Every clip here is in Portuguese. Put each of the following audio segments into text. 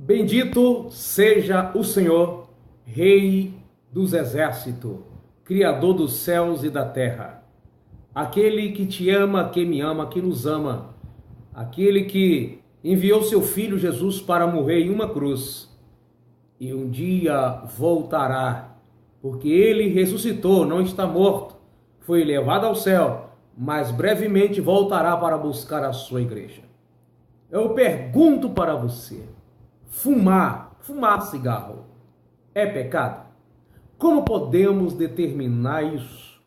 Bendito seja o Senhor, Rei dos exércitos, Criador dos céus e da terra. Aquele que te ama, que me ama, que nos ama. Aquele que enviou seu Filho Jesus para morrer em uma cruz. E um dia voltará, porque ele ressuscitou, não está morto. Foi levado ao céu, mas brevemente voltará para buscar a sua igreja. Eu pergunto para você: fumar cigarro é pecado? Como podemos determinar isso?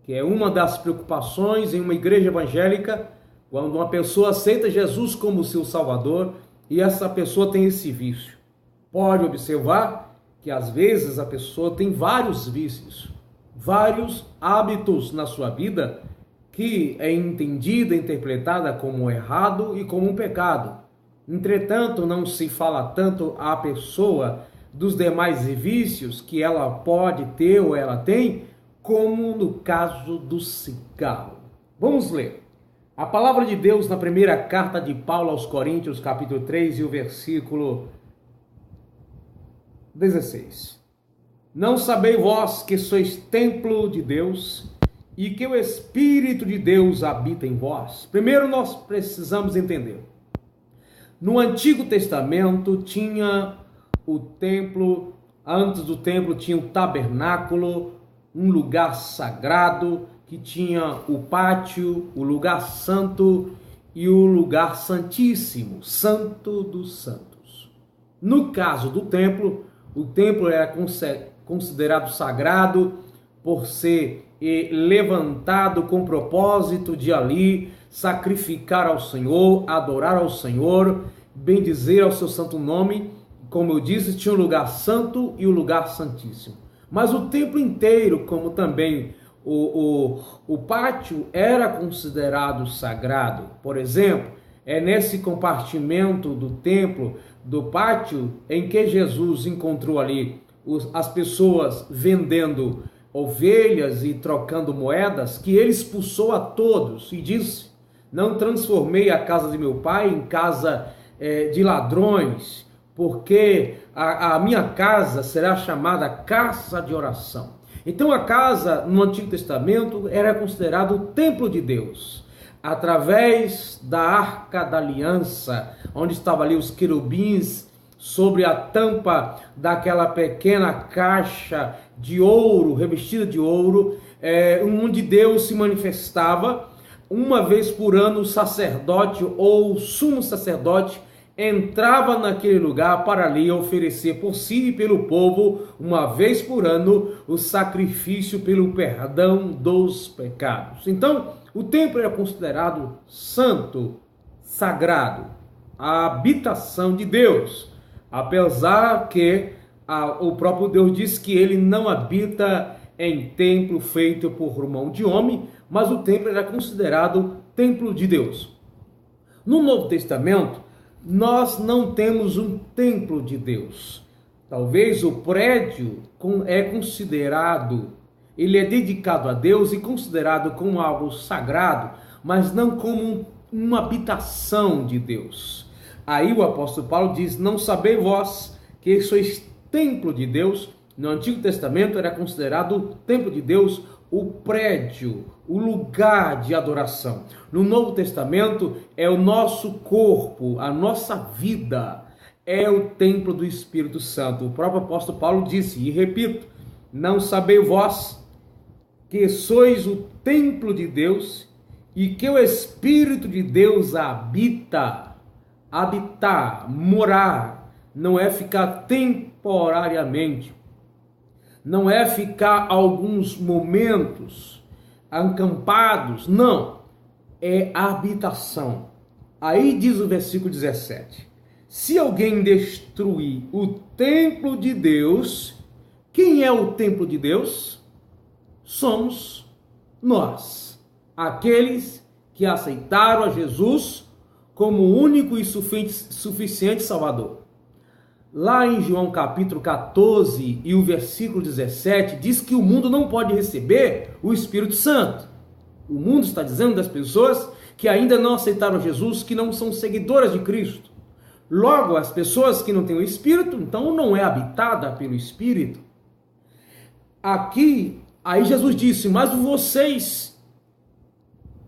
Que é uma das preocupações em uma igreja evangélica, quando uma pessoa aceita Jesus como seu Salvador e essa pessoa tem esse vício. Pode observar que às vezes a pessoa tem vários vícios, vários hábitos na sua vida que é entendida, interpretada como errado e como um pecado. Entretanto, não se fala tanto à pessoa dos demais vícios que ela pode ter ou ela tem, como no caso do cigarro. Vamos ler. A palavra de Deus na primeira carta de Paulo aos Coríntios, capítulo 3 e o versículo 16. Não sabeis vós que sois templo de Deus e que o Espírito de Deus habita em vós? Primeiro nós precisamos entender. No Antigo Testamento tinha o templo, antes do templo tinha o tabernáculo, um lugar sagrado que tinha o pátio, o lugar santo e o lugar santíssimo, santo dos santos. No caso do templo, o templo era considerado sagrado por ser levantado com o propósito de ali sacrificar ao Senhor, adorar ao Senhor, bendizer ao seu santo nome. Como eu disse, tinha o lugar santo e o lugar santíssimo. Mas o templo inteiro, como também o pátio, era considerado sagrado. Por exemplo, é nesse compartimento do templo, do pátio, em que Jesus encontrou ali as pessoas vendendo ovelhas e trocando moedas, que ele expulsou a todos e disse: não transformei a casa de meu pai em casa de ladrões, porque a minha casa será chamada casa de oração. Então a casa no Antigo Testamento era considerado o templo de Deus, através da Arca da Aliança, onde estavam ali os querubins sobre a tampa daquela pequena caixa de ouro, revestida de ouro, onde Deus se manifestava. Uma vez por ano o sacerdote ou o sumo sacerdote entrava naquele lugar para ali oferecer por si e pelo povo, uma vez por ano, o sacrifício pelo perdão dos pecados. Então, o templo era considerado santo, sagrado, a habitação de Deus, apesar que o próprio Deus diz que ele não habita em templo feito por mão de homem, mas o templo era considerado templo de Deus. No Novo Testamento, nós não temos um templo de Deus. Talvez o prédio é considerado, ele é dedicado a Deus e considerado como algo sagrado, mas não como uma habitação de Deus. Aí o apóstolo Paulo diz: não sabeis vós que sois templo de Deus? No Antigo Testamento era considerado o templo de Deus, o prédio, o lugar de adoração. No Novo Testamento é o nosso corpo, a nossa vida é o templo do Espírito Santo. O próprio apóstolo Paulo disse, e repito: não sabeis vós que sois o templo de Deus e que o Espírito de Deus habita? Habitar, morar, não é ficar temporariamente, não é ficar alguns momentos acampados, não, é habitação. Aí diz o versículo 17: se alguém destruir o templo de Deus, quem é o templo de Deus? Somos nós, aqueles que aceitaram a Jesus como o único e suficiente Salvador. Lá em João capítulo 14 e o versículo 17, diz que o mundo não pode receber o Espírito Santo. O mundo está dizendo das pessoas que ainda não aceitaram Jesus, que não são seguidoras de Cristo. Logo, as pessoas que não têm o Espírito, então não é habitada pelo Espírito. Aqui, aí Jesus disse, mas vocês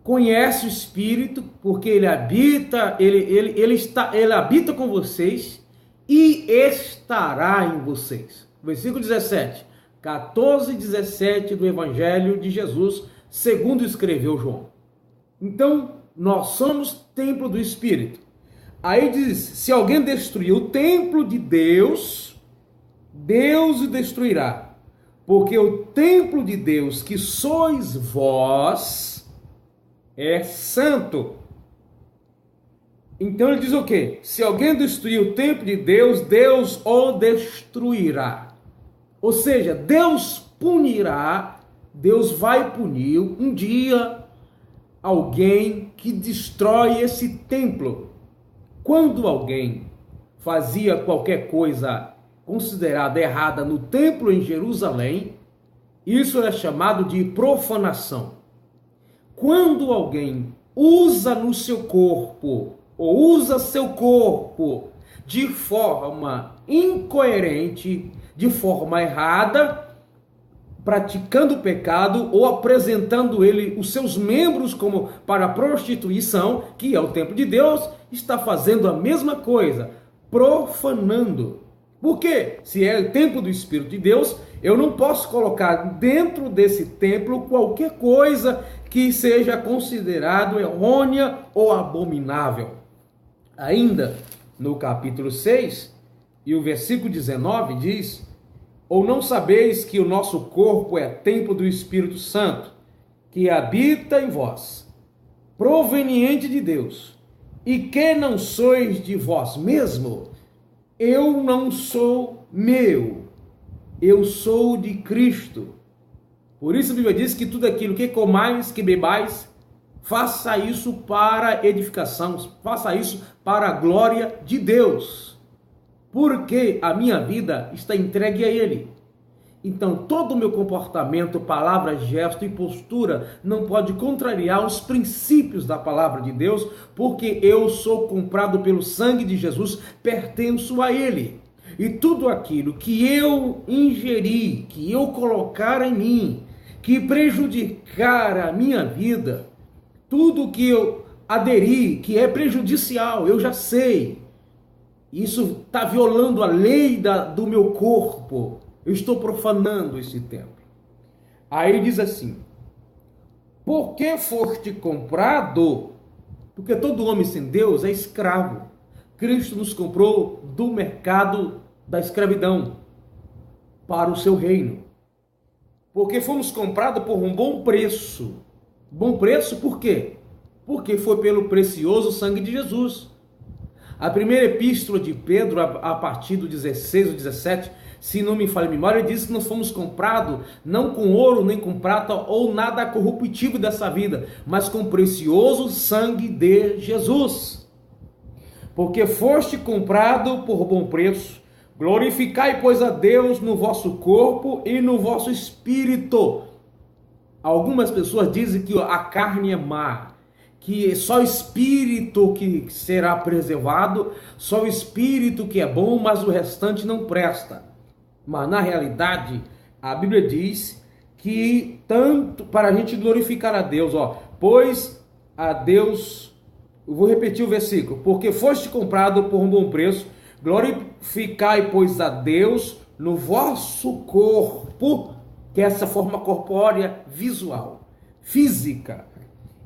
conhecem o Espírito, porque ele habita, ele habita com vocês e estará em vocês. Versículo 17, 14 e 17 do Evangelho de Jesus, segundo escreveu João. Então, nós somos templo do Espírito. Aí diz, se alguém destruir o templo de Deus, Deus o destruirá. Porque o templo de Deus, que sois vós, é santo. Então ele diz o quê? Se alguém destruir o templo de Deus, Deus o destruirá. Ou seja, Deus punirá, Deus vai punir um dia alguém que destrói esse templo. Quando alguém fazia qualquer coisa considerada errada no templo em Jerusalém, isso é chamado de profanação. Quando alguém usa no seu corpo, ou usa seu corpo de forma incoerente, de forma errada, praticando o pecado ou apresentando ele, os seus membros como para prostituição, que é o templo de Deus, está fazendo a mesma coisa, profanando. Por quê? Se é o templo do Espírito de Deus, eu não posso colocar dentro desse templo qualquer coisa que seja considerado errônea ou abominável. Ainda no capítulo 6 e o versículo 19 diz: ou não sabeis que o nosso corpo é templo do Espírito Santo, que habita em vós, proveniente de Deus, e que não sois de vós mesmo? Eu não sou meu, eu sou de Cristo. Por isso a Bíblia diz que tudo aquilo que comais, que bebais, faça isso para edificação, faça isso para a glória de Deus. Porque a minha vida está entregue a Ele. Então todo o meu comportamento, palavra, gesto e postura não pode contrariar os princípios da palavra de Deus, porque eu sou comprado pelo sangue de Jesus, pertenço a Ele. E tudo aquilo que eu ingerir, que eu colocar em mim, que prejudicar a minha vida, tudo que eu aderir, que é prejudicial, eu já sei. Isso está violando a lei do meu corpo. Eu estou profanando esse templo. Aí diz assim: por que foste comprado? Porque todo homem sem Deus é escravo. Cristo nos comprou do mercado da escravidão para o seu reino. Porque fomos comprados por um bom preço. Bom preço por quê? Porque foi pelo precioso sangue de Jesus. A primeira epístola de Pedro, a partir do 16 ou 17, se não me falha a memória, diz que nós fomos comprados não com ouro, nem com prata, ou nada corruptível dessa vida, mas com o precioso sangue de Jesus. Porque foste comprado por bom preço. Glorificai, pois, a Deus no vosso corpo e no vosso espírito. Algumas pessoas dizem que a carne é má, que só o espírito que será preservado, só o espírito que é bom, mas o restante não presta. Mas na realidade, a Bíblia diz que tanto para a gente glorificar a Deus, pois a Deus, eu vou repetir o versículo, porque foste comprado por um bom preço, glorificai, pois, a Deus no vosso corpo, que é essa forma corpórea visual, física,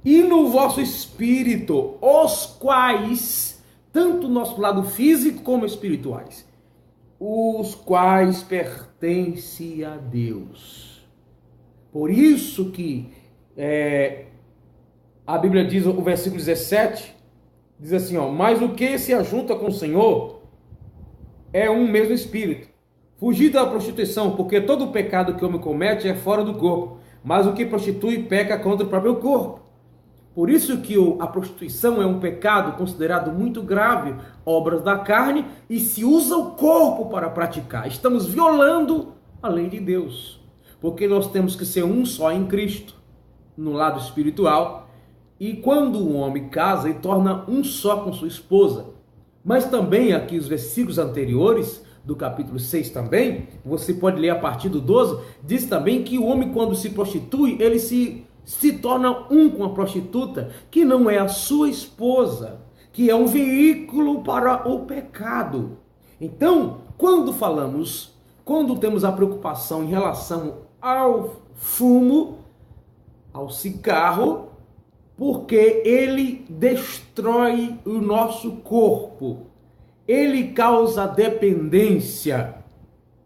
e no vosso espírito, os quais, tanto nosso lado físico como espirituais, os quais pertencem a Deus. Por isso que a Bíblia diz, o versículo 17, diz assim, mas o que se ajunta com o Senhor é um mesmo espírito. Fugir da prostituição, porque todo o pecado que o homem comete é fora do corpo, mas o que prostitui peca contra o próprio corpo. Por isso que a prostituição é um pecado considerado muito grave, obras da carne, e se usa o corpo para praticar. Estamos violando a lei de Deus, porque nós temos que ser um só em Cristo, no lado espiritual, e quando o homem casa e torna um só com sua esposa, Mas também aqui os versículos anteriores, do capítulo 6 também, você pode ler a partir do 12, diz também que o homem quando se prostitui, ele se torna um com a prostituta, que não é a sua esposa, que é um veículo para o pecado. Então, quando temos a preocupação em relação ao fumo, ao cigarro, porque ele destrói o nosso corpo, ele causa dependência,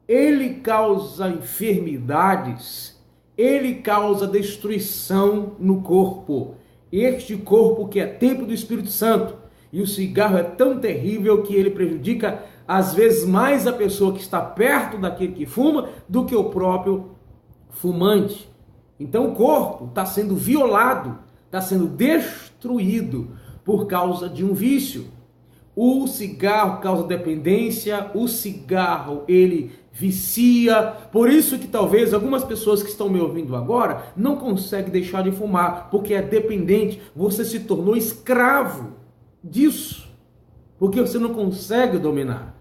ele causa enfermidades, ele causa destruição no corpo. Este corpo que é templo do Espírito Santo. E o cigarro é tão terrível que ele prejudica às vezes mais a pessoa que está perto daquele que fuma do que o próprio fumante. Então o corpo está sendo violado, está sendo destruído por causa de um vício. O cigarro causa dependência, o cigarro ele vicia, por isso que talvez algumas pessoas que estão me ouvindo agora não conseguem deixar de fumar, porque é dependente, você se tornou escravo disso, porque você não consegue dominar.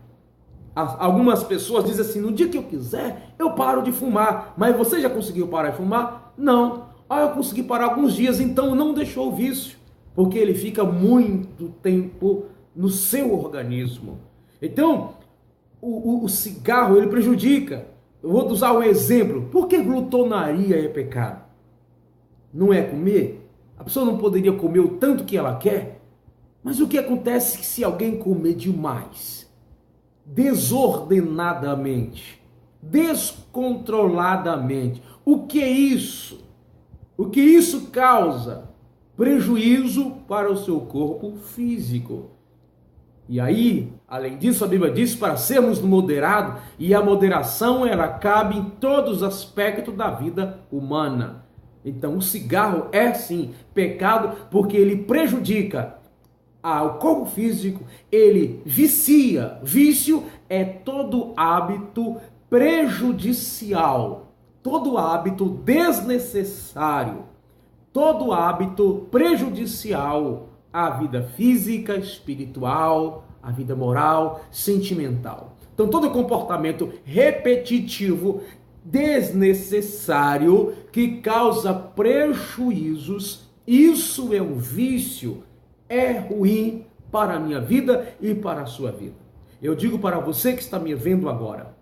Algumas pessoas dizem assim, no dia que eu quiser, eu paro de fumar, mas você já conseguiu parar de fumar? Não. Eu consegui parar alguns dias, então não deixou o vício, porque ele fica muito tempo no seu organismo. Então, o cigarro, ele prejudica. Eu vou usar um exemplo. Por que glutonaria é pecado? Não é comer? A pessoa não poderia comer o tanto que ela quer? Mas o que acontece se alguém comer demais? Desordenadamente, descontroladamente. O que é isso? O que isso causa? Prejuízo para o seu corpo físico. E aí, além disso, a Bíblia diz para sermos moderados, e a moderação ela cabe em todos os aspectos da vida humana. Então, o cigarro é sim pecado porque ele prejudica ao corpo físico, ele vicia. Vício é todo hábito prejudicial, todo hábito desnecessário, todo hábito prejudicial à vida física, espiritual, à vida moral, sentimental. Então, todo comportamento repetitivo, desnecessário, que causa prejuízos, isso é um vício, é ruim para a minha vida e para a sua vida. Eu digo para você que está me vendo agora,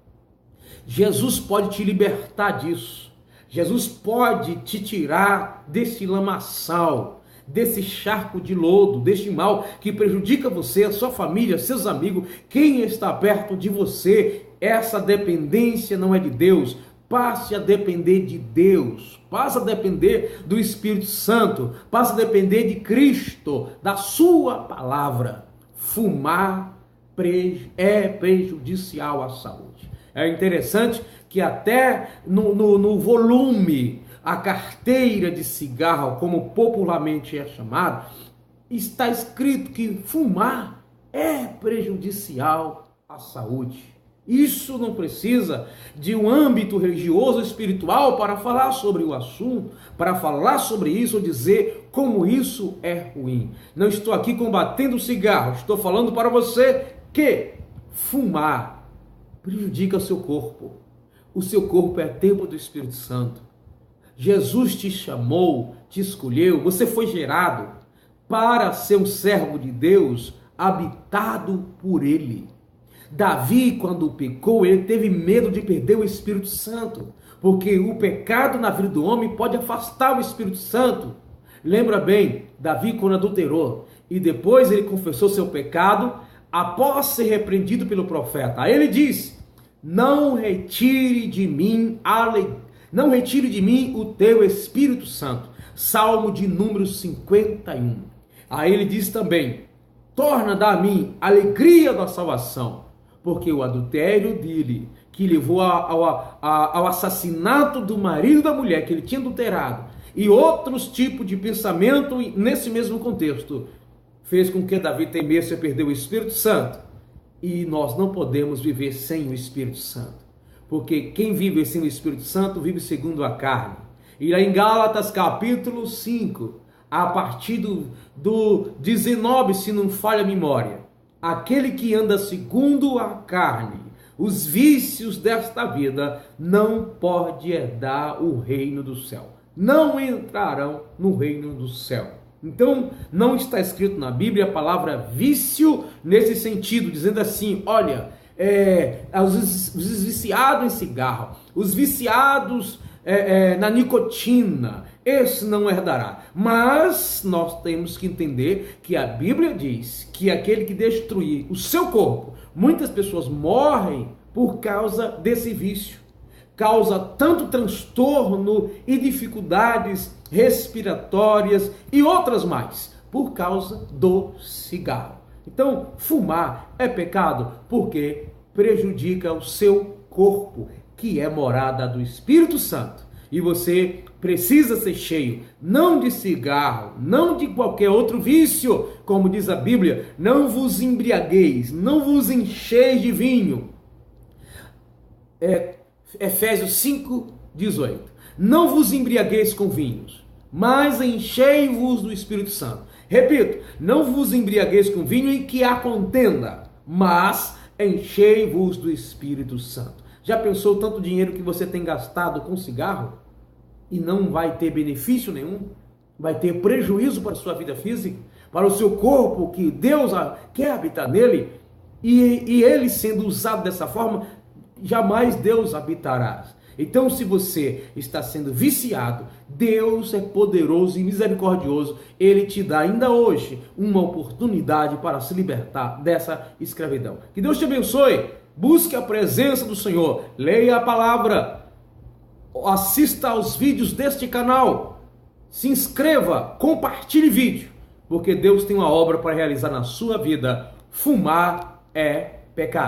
Jesus pode te libertar disso. Jesus pode te tirar desse lamaçal, desse charco de lodo, deste mal que prejudica você, a sua família, seus amigos, quem está perto de você. Essa dependência não é de Deus. Passe a depender de Deus, passe a depender do Espírito Santo, passe a depender de Cristo, da sua palavra. Fumar é prejudicial à saúde. É interessante que até no volume, a carteira de cigarro, como popularmente é chamado, está escrito que fumar é prejudicial à saúde. Isso não precisa de um âmbito religioso ou espiritual para falar sobre o assunto, para falar sobre isso ou dizer como isso é ruim. Não estou aqui combatendo o cigarro, estou falando para você que fumar prejudica o seu corpo. O seu corpo é templo do Espírito Santo. Jesus te chamou, te escolheu, você foi gerado para ser um servo de Deus, habitado por Ele. Davi, quando pecou, ele teve medo de perder o Espírito Santo, porque o pecado na vida do homem pode afastar o Espírito Santo. Lembra bem, Davi quando adulterou, e depois ele confessou seu pecado, após ser repreendido pelo profeta. Aí ele diz, não retire de mim o teu Espírito Santo. Salmo de número 51. Aí ele diz também, torna a mim a alegria da salvação, porque o adultério dele, que levou ao assassinato do marido da mulher que ele tinha adulterado, e outros tipos de pensamento nesse mesmo contexto, fez com que Davi temesse a perder o Espírito Santo. E nós não podemos viver sem o Espírito Santo, porque quem vive sem o Espírito Santo vive segundo a carne. E lá em Gálatas capítulo 5, a partir do 19, se não falha a memória, aquele que anda segundo a carne, os vícios desta vida, não pode herdar o reino do céu. Não entrarão no reino do céu. Então, não está escrito na Bíblia a palavra vício nesse sentido, dizendo assim, olha, os viciados em cigarro, os viciados na nicotina, esse não herdará. Mas nós temos que entender que a Bíblia diz que aquele que destruir o seu corpo, muitas pessoas morrem por causa desse vício. Causa tanto transtorno e dificuldades respiratórias e outras mais, por causa do cigarro. Então, fumar é pecado porque prejudica o seu corpo, que é morada do Espírito Santo. E você precisa ser cheio, não de cigarro, não de qualquer outro vício, como diz a Bíblia, não vos embriagueis, não vos encheis de vinho. Efésios 5:18. Não vos embriagueis com vinhos, mas enchei-vos do Espírito Santo. Repito, não vos embriagueis com vinho em que há contenda, mas enchei-vos do Espírito Santo. Já pensou tanto dinheiro que você tem gastado com cigarro e não vai ter benefício nenhum? Vai ter prejuízo para a sua vida física, para o seu corpo, que Deus quer habitar nele, e ele sendo usado dessa forma, jamais Deus habitará. Então, se você está sendo viciado, Deus é poderoso e misericordioso. Ele te dá ainda hoje uma oportunidade para se libertar dessa escravidão. Que Deus te abençoe. Busque a presença do Senhor. Leia a palavra. Assista aos vídeos deste canal. Se inscreva. Compartilhe vídeo. Porque Deus tem uma obra para realizar na sua vida. Fumar é pecado.